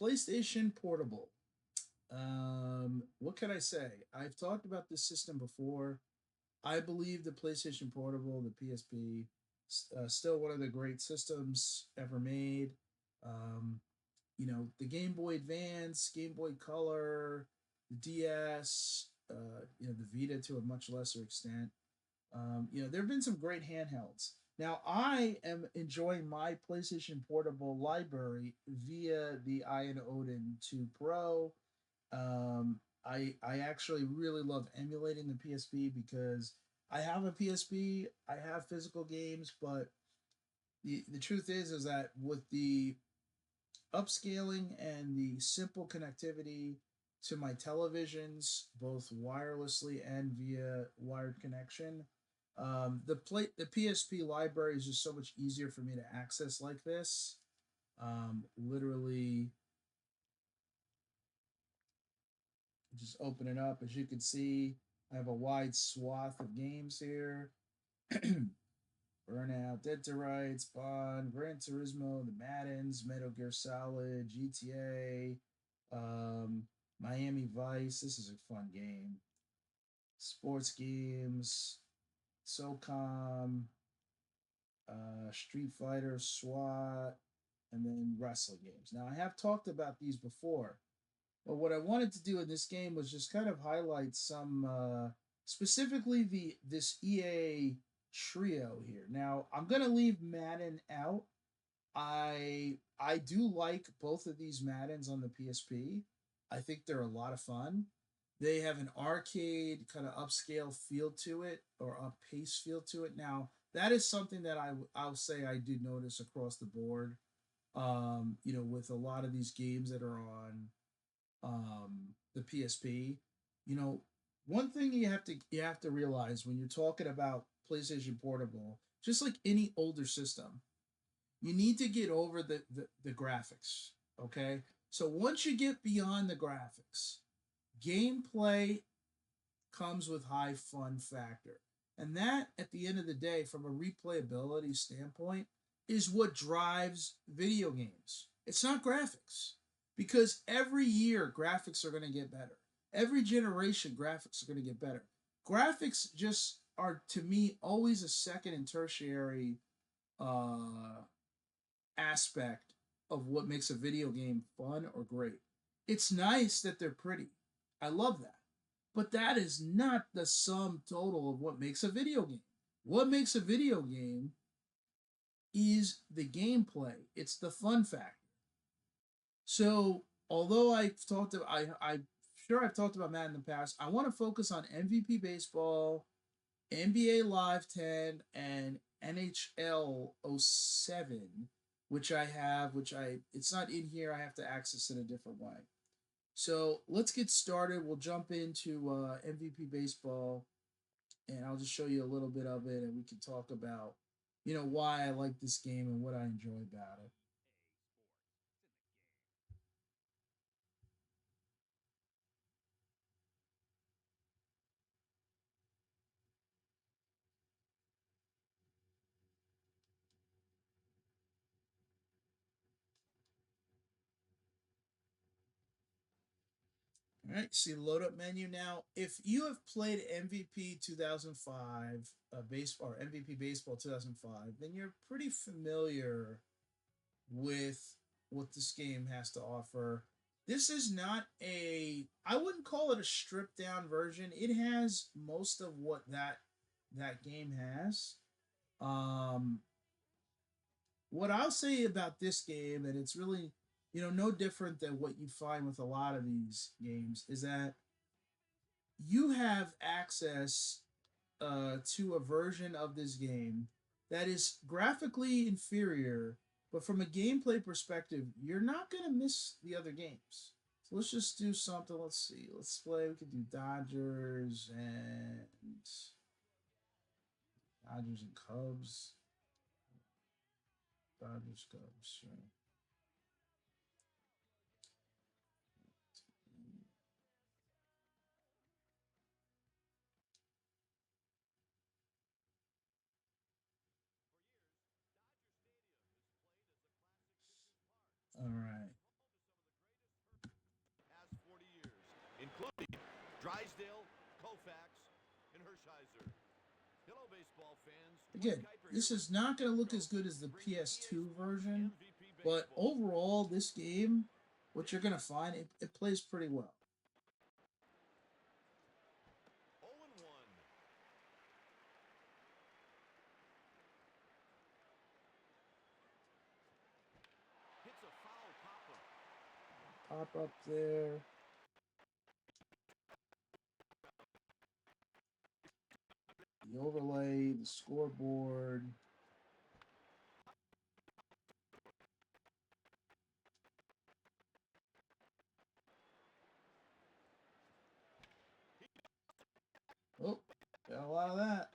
PlayStation Portable. What can I say? I've talked about this system before. I believe the PlayStation Portable, the PSP, still one of the great systems ever made. Um, the Game Boy Advance, Game Boy Color, the DS, the Vita to a much lesser extent. There have been some great handhelds. Now, I am enjoying my PlayStation Portable library via the Iron Odin 2 Pro. I actually really love emulating the PSP because I have a PSP, I have physical games, but the truth is that with the upscaling and the simple connectivity to my televisions, both wirelessly and via wired connection, the PSP library is just so much easier for me to access like this. Literally, just open it up. As you can see, I have a wide swath of games here. Burnout, Dead to Rights, Bond, Gran Turismo, the Maddens, Metal Gear Solid, GTA, Miami Vice. This is a fun game. Sports games, SOCOM, Street Fighter, SWAT, and then wrestling games. Now, I have talked about these before, but what I wanted to do in this game was just kind of highlight some, specifically this EA trio here. Now, I'm gonna leave Madden out. I do like both of these Maddens on the PSP. I think they're a lot of fun. They have an arcade kind of upscale feel to it or up pace feel to it. Now, that is something that I'll say I did notice across the board. With a lot of these games that are on the PSP. You know, one thing you have to realize when you're talking about PlayStation Portable, just like any older system, you need to get over the graphics. Okay, so once you get beyond the graphics, gameplay comes with high fun factor, and that at the end of the day, from a replayability standpoint, is what drives video games. It's not graphics, because every year graphics are going to get better. Every generation graphics are going to get better. Graphics just are, to me, always a second and tertiary uh, aspect of what makes a video game fun or great. It's nice that they're pretty. I love that. But that is not the sum total of what makes a video game. What makes a video game is the gameplay. It's the fun factor. So, although I'm sure I've talked about Madden in the past, I want to focus on MVP baseball, NBA Live 10, and NHL '07, which I have, it's not in here. I have to access it a different way. So let's get started. We'll jump into MVP baseball, and I'll just show you a little bit of it, and we can talk about, why I like this game and what I enjoy about it. All right, see the load up menu now. If you have played MVP 2005 baseball or MVP baseball 2005, then you're pretty familiar with what this game has to offer. This is not I wouldn't call it a stripped down version. It has most of what that game has. Um, what I'll say about this game, and it's really, no different than what you find with a lot of these games, is that you have access to a version of this game that is graphically inferior, but from a gameplay perspective, you're not going to miss the other games. So let's just do something. Let's see. Let's play. We could do Dodgers and Cubs. Dodgers, Cubs. Right. All right. Again, this is not going to look as good as the PS2 version, but overall, this game, what you're going to find, it plays pretty well. Pop up there. The overlay, the scoreboard. Oh, got a lot of that.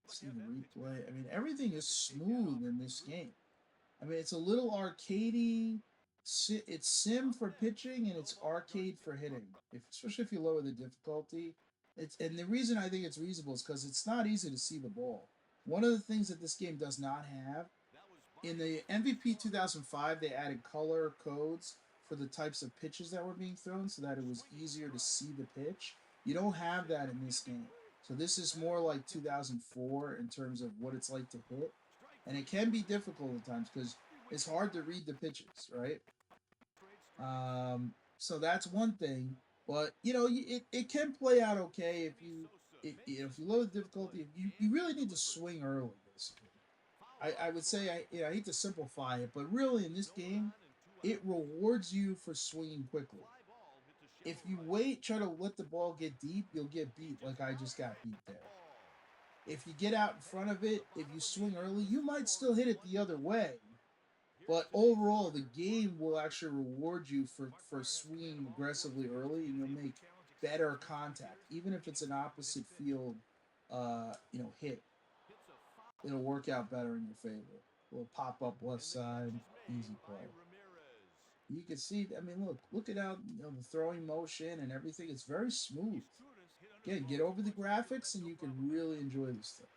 See the replay. I mean, everything is smooth in this game. I mean, it's a little arcadey. It's sim for pitching and it's arcade for hitting. Especially if you lower the difficulty. And the reason I think it's reasonable is because it's not easy to see the ball. One of the things that this game does not have in the MVP 2005, they added color codes for the types of pitches that were being thrown, so that it was easier to see the pitch. You don't have that in this game. So this is more like 2004 in terms of what it's like to hit, and it can be difficult at times because it's hard to read the pitches, right? So that's one thing, but it can play out okay if if you lower the difficulty. You really need to swing early, basically. I would say I hate to simplify it, but really in this game, it rewards you for swinging quickly. If you wait, try to let the ball get deep, you'll get beat like I just got beat there. If you get out in front of it, if you swing early, you might still hit it the other way. But overall, the game will actually reward you for swinging aggressively early, and you'll make better contact, even if it's an opposite field, hit. It'll work out better in your favor. Little pop up left side, easy play. You can see. I mean, look at how the throwing motion and everything. It's very smooth. Again, get over the graphics, and you can really enjoy this thing.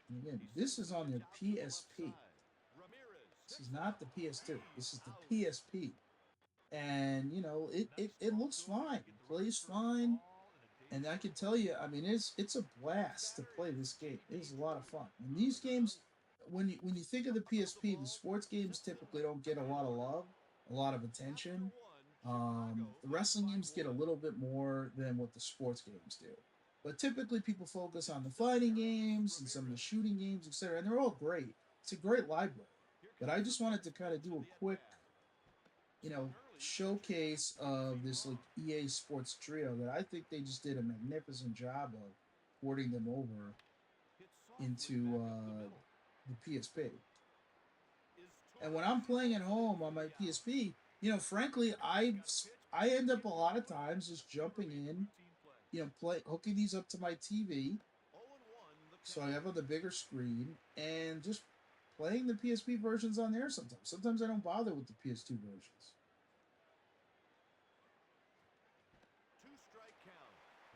And again, this is on the PSP. This is not the PS2. This is the PSP. And it looks fine. It plays fine. And I can tell you, I mean, it's a blast to play this game. It is a lot of fun. And these games, when you think of the PSP, the sports games typically don't get a lot of love, a lot of attention. The wrestling games get a little bit more than what the sports games do. But typically, people focus on the fighting games and some of the shooting games, etc. And they're all great. It's a great library. But I just wanted to kind of do a quick, showcase of this like EA Sports Trio that I think they just did a magnificent job of porting them over into the PSP. And when I'm playing at home on my PSP, frankly, I end up a lot of times just jumping in, play hooking these up to my TV, so I have on the bigger screen and just playing the PSP versions on there. Sometimes I don't bother with the PS2 versions.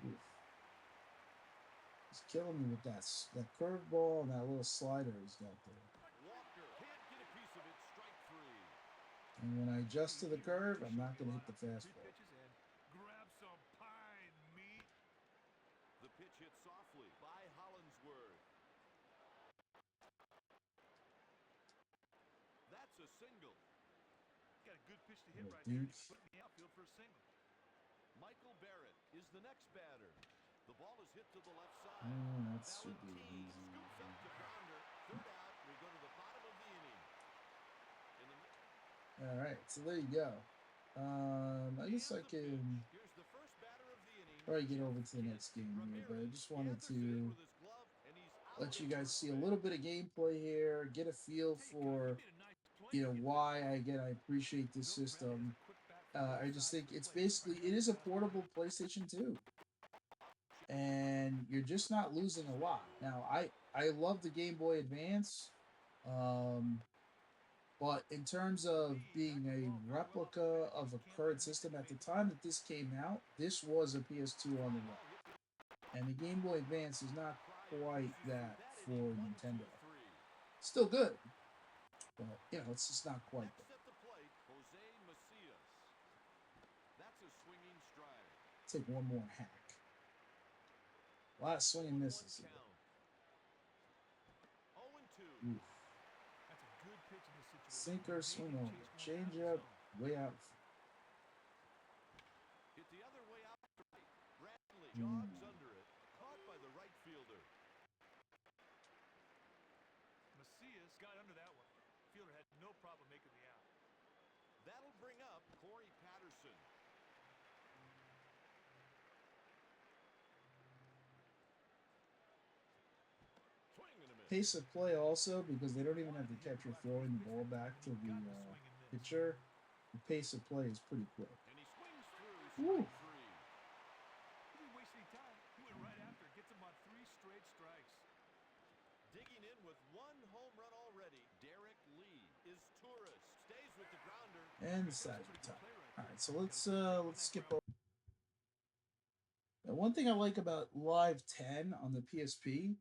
Oof. He's killing me with that curveball and that little slider he's got there. And when I adjust to the curve, I'm not going to hit the fastball. Dink. That should be easy. All right, so there you go. I guess I can probably get over to the next game here, but I just wanted to let you guys see a little bit of gameplay here, get a feel for why I appreciate this system. I just think it is a portable PlayStation 2, and you're just not losing a lot. Now I love the Game Boy Advance. Um, But in terms of being a replica of a current system at the time that this came out, this was a PS2 on the way. And the Game Boy Advance is not quite that for Nintendo. Still good, but it's just not quite there. Take one more hack. A lot of swinging misses here. Oof. Sinker, swing over. Change up, way out. Pace of play also, because they don't even have the catcher throwing the ball back to the pitcher. The pace of play is pretty quick. Woo. And the side time. All right, so let's skip over. Now, one thing I like about Live 10 on the PSP,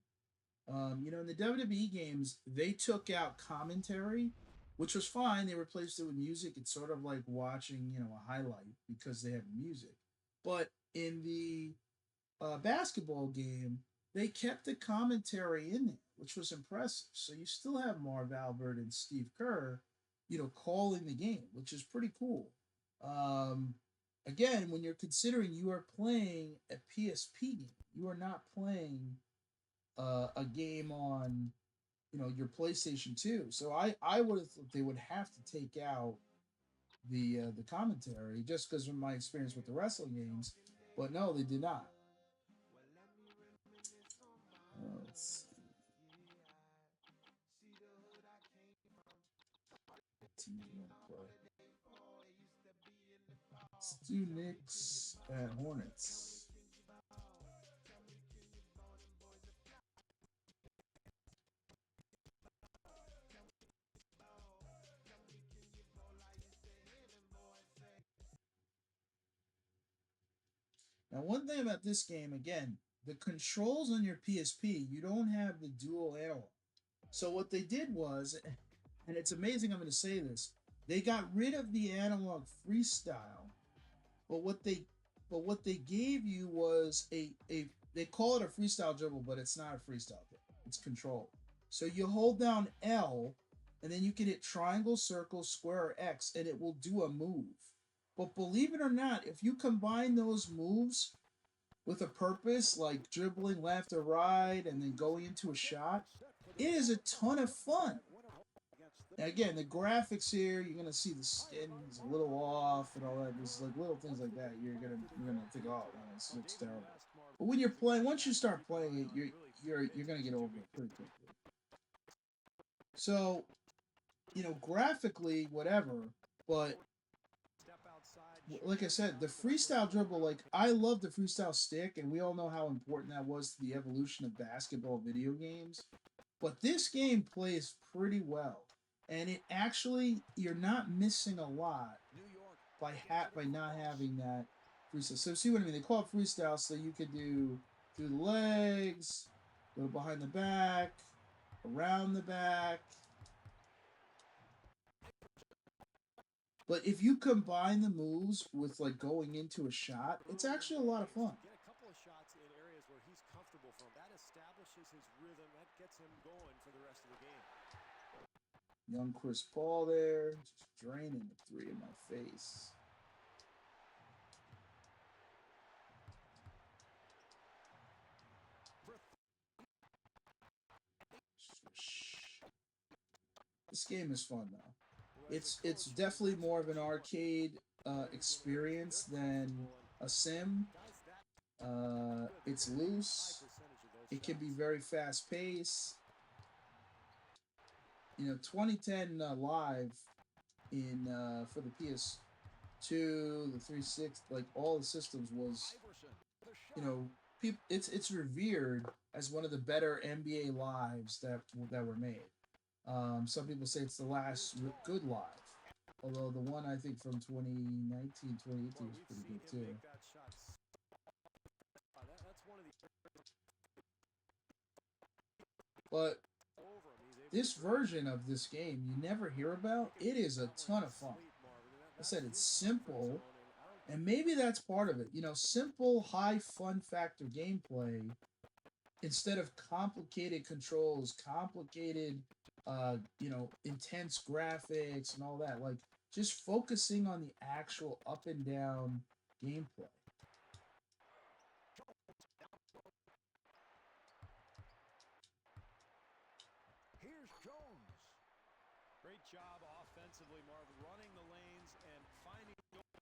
in the WWE games, they took out commentary, which was fine. They replaced it with music. It's sort of like watching, a highlight because they have music. But in the basketball game, they kept the commentary in there, which was impressive. So you still have Marv Albert and Steve Kerr, calling the game, which is pretty cool. Um, Again, when you're considering you are playing a PSP game, you are not playing a game on your PlayStation 2. So I would have thought they would have to take out the commentary just because of my experience with the wrestling games, but no, they did not. Let's see. Teams want to play. Let's do Knicks at Hornets. Now, one thing about this game, again, the controls on your PSP, you don't have the dual analog. So what they did was, and it's amazing I'm going to say this, they got rid of the analog freestyle, but what they gave you was a they call it a freestyle dribble, but it's not a freestyle dribble. It's control. So you hold down L, and then you can hit triangle, circle, square, or X, and it will do a move. But believe it or not, if you combine those moves with a purpose, like dribbling left or right and then going into a shot, it is a ton of fun. Now, again, the graphics here, you're gonna see the skin is a little off and all that. There's like little things like that. You're gonna think, oh man, this looks terrible. But when you're playing, once you start playing it, you're gonna get over it pretty quickly. So, graphically, whatever, but like I said, the freestyle dribble, like I love the freestyle stick, and we all know how important that was to the evolution of basketball video games. But this game plays pretty well, and it actually you're not missing a lot by not having that freestyle. So see what I mean? They call it freestyle, so you could do through the legs, go behind the back, around the back. But if you combine the moves with like going into a shot, it's actually a lot of fun. Young Chris Paul there, just draining the three in my face. This game is fun though. It's definitely more of an arcade experience than a sim. It's loose. It can be very fast paced. 2010 live in for the PS2, the 360, like all the systems was, it's revered as one of the better NBA lives that were made. Some people say it's the last good live. Although the one I think from 2019, 2018 was pretty good too. But this version of this game you never hear about, it is a ton of fun. I said it's simple, and maybe that's part of it. You know, simple, high fun factor gameplay instead of complicated controls, complicated, intense graphics and all that. Like just focusing on the actual up and down gameplay.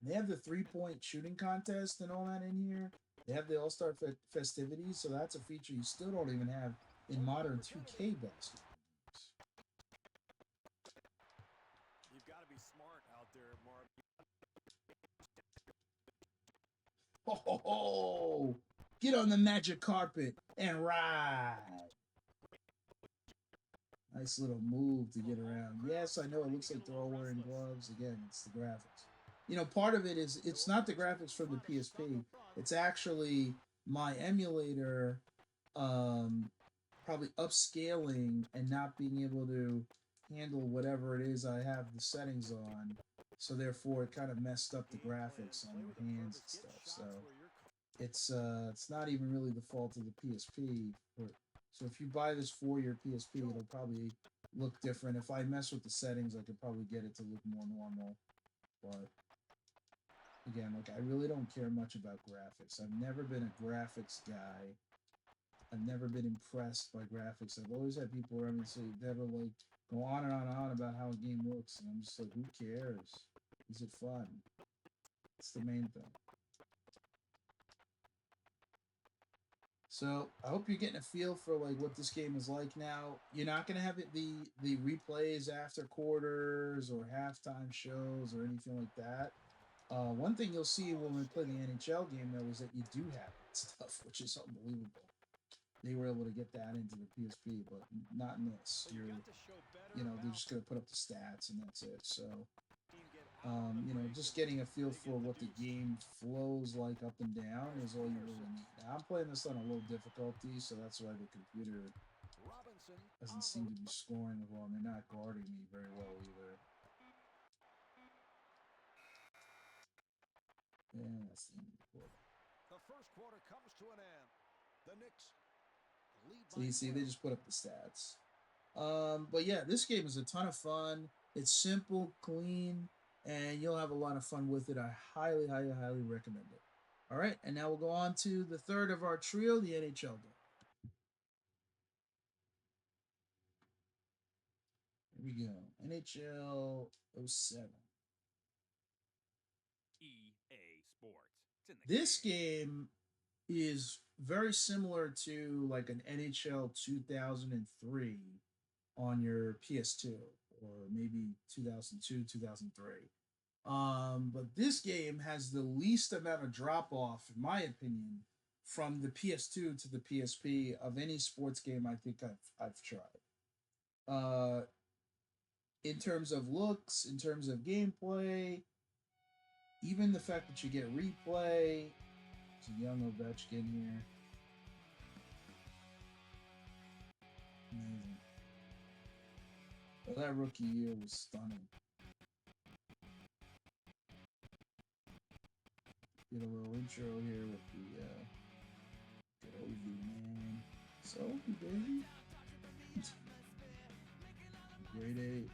They have the 3-point shooting contest and all that in here. They have the All Star festivities, so that's a feature you still don't even have in modern 2K basketball. Ho ho ho! Get on the magic carpet and ride. Nice little move to get around. Yes, I know it looks like they're all wearing gloves. Again, it's the graphics. You know, part of it is it's not the graphics from the PSP. It's actually my emulator probably upscaling and not being able to handle whatever it is I have the settings on. So therefore it kind of messed up the graphics on your hands and stuff. So it's not even really the fault of the PSP. So if you buy this for your PSP, it'll probably look different. If I mess with the settings, I could probably get it to look more normal. But again, like I really don't care much about graphics. I've never been a graphics guy. I've never been impressed by graphics. I've always had people around me say never like go on and on and on about how a game looks, and I'm just like, who cares? Is it fun? It's the main thing. So I hope you're getting a feel for like what this game is like now. You're not gonna have the replays after quarters or halftime shows or anything like that. One thing you'll see when we play the NHL game though is that you do have that stuff, which is unbelievable. They were able to get that into the PSP, but not in this. They're just gonna put up the stats and that's it. So just getting a feel for what the game flows like up and down is all you really need. Now, I'm playing this on a low difficulty, so that's why the computer doesn't seem to be scoring well, and they're not guarding me very well either. Yeah, that's the end of the quarter. The first quarter comes to an end. The Knicks lead. So you see, they just put up the stats. But yeah, this game is a ton of fun. It's simple, clean, and you'll have a lot of fun with it. I highly, highly, highly recommend it. All right, and now we'll go on to the third of our trio, the NHL game. Here we go. NHL 07. EA Sports. This game is very similar to like an NHL 2003 on your PS2 or maybe 2002, 2003. But this game has the least amount of drop off, in my opinion, from the PS2 to the PSP of any sports game I think I've tried. In terms of looks, in terms of gameplay, even the fact that you get replay. There's a young Ovechkin here. Amazing. Well, that rookie year was stunning. Get a little intro here with the good Ovi, man. So, baby. Grade 8.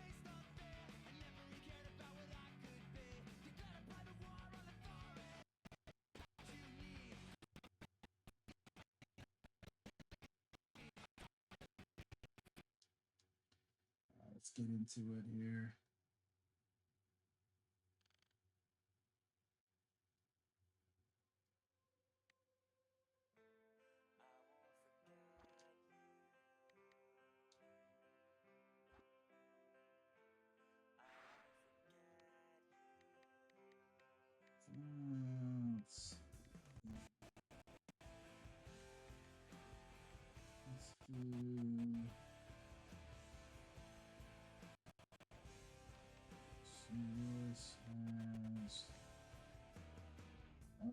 Let's get into it here. Let's do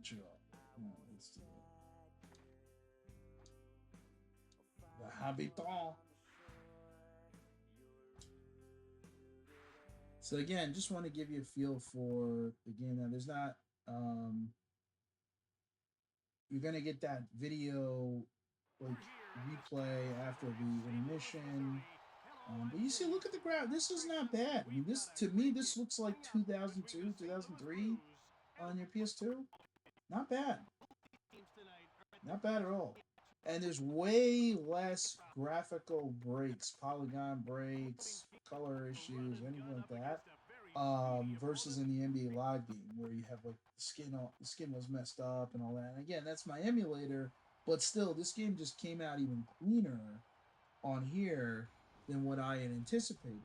Montreal. Let's do it. The Habitant. So again, just want to give you a feel for the game. Now, there's not. You're gonna get that video like replay after the intermission. But you see, look at the ground. This is not bad. I mean, this to me, this looks like 2002, 2003 on your PS2. Not bad. Not bad at all. And there's way less graphical breaks, polygon breaks, color issues, anything like that. Versus in the NBA Live game where you have like the skin was messed up and all that. And again, that's my emulator, but still, this game just came out even cleaner on here than what I had anticipated.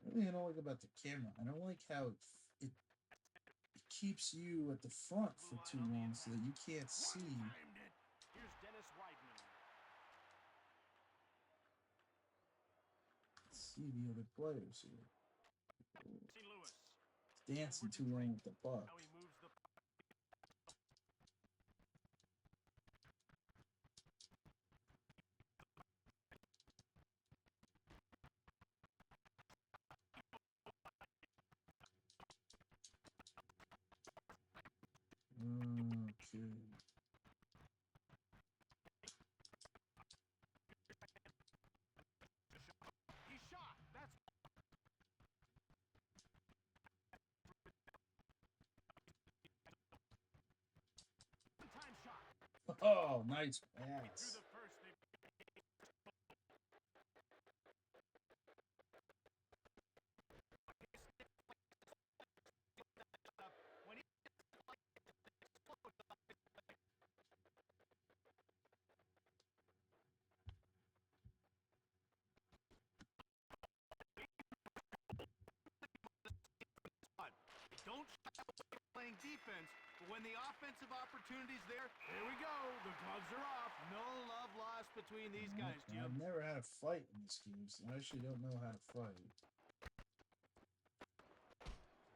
One thing I don't like about the camera, I don't like how it keeps you at the front for too long so that you can't see. See the other players here. It's dancing too long with the puck. Okay. Oh, nice pass. Don't playing defense, but when the offensive opportunity's there, here we go. The gloves are off. No love lost between these guys, Jim. I've never had a fight in this game, so I actually don't know how to fight.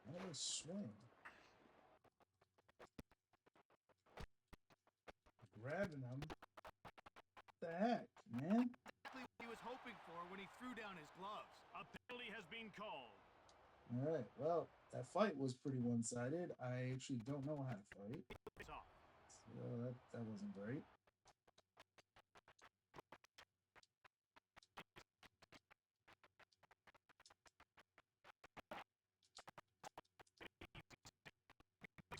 How do they swing? Grabbing them. What the heck, man? Exactly what he was hoping for when he threw down his gloves. A penalty has been called. All right, well, that fight was pretty one-sided. I actually don't know how to fight. So that wasn't great.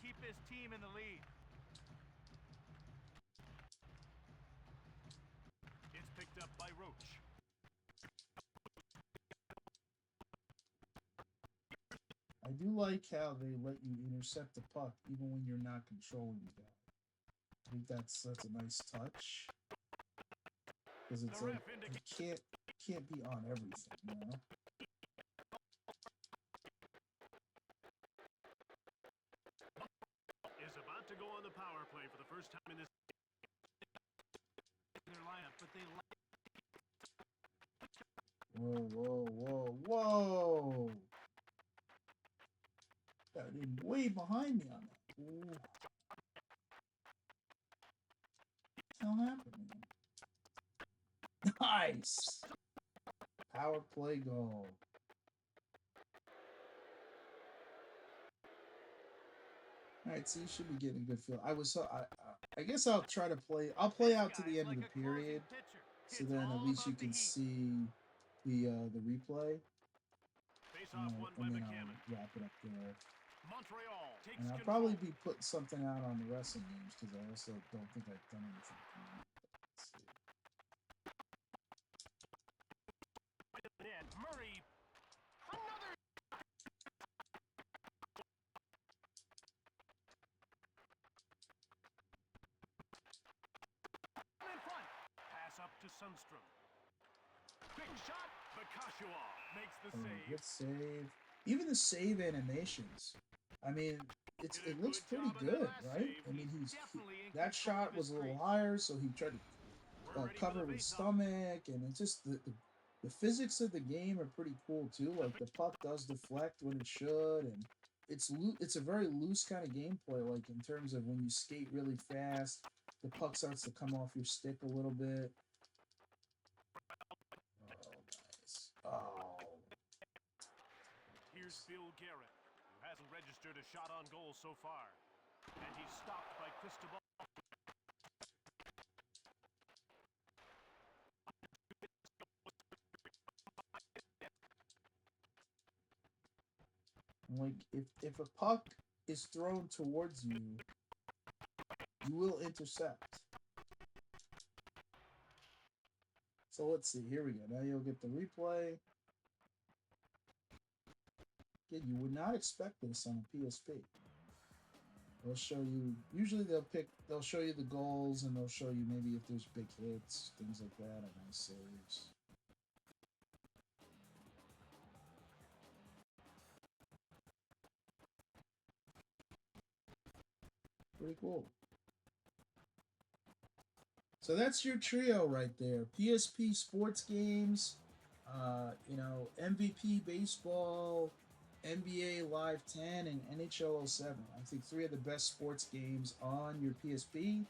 Keep his team in the lead. It's picked up by Roach. I do like how they let you intercept the puck even when you're not controlling the guy. I think that's a nice touch because it's like you can't be on everything, you know. Is about to go on the power play for the first time in this their lineup, but they Whoa, whoa, whoa, whoa! Got him way behind me on that. Ooh. What's the hell happened? Nice! Power play goal. All right, so you should be getting a good feel. I guess I'll try to play. I'll play out to the end of the period, so then at least you can see the replay. And then I'll wrap it up there. Montreal takes And I'll probably control. be putting something out on the wrestling games because I also don't think I've done anything for them. Let's see. Net. Murray. Another in front. Pass up to Sundstrom. Quick shot. Bakashua makes the Oh, save. good save. Even the save animations. I mean, Did a it looks good pretty job of that good, last right? save. I mean, He's definitely in that control of shot his was a little crease. higher, so he tried to We're ready for cover the with face-off. stomach, and it's just the physics of the game are pretty cool too. Like the puck does deflect when it should, and it's a very loose kind of gameplay. Like in terms of when you skate really fast, the puck starts to come off your stick a little bit. Oh, nice. Oh, Here's Bill Garrett, who hasn't registered a shot on goal so far. And he's stopped by Cristobal. like if a puck is thrown towards you, you will intercept. So let's see. Here we go. Now you'll get the replay. Again, you would not expect this on a PSP. They'll show you. Usually, they'll show you the goals, and they'll show you maybe if there's big hits, things like that, or nice saves. Pretty cool. So that's your trio right there. PSP sports games, MVP baseball, NBA Live 10, and NHL 07. I think three of the best sports games on your PSP.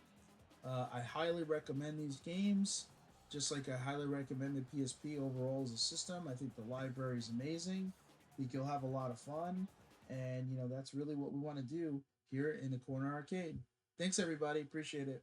I highly recommend these games, just like I highly recommend the PSP overall as a system. I think the library is amazing. I think you'll have a lot of fun, and that's really what we want to do here in the Corner Arcade. Thanks, everybody. Appreciate it.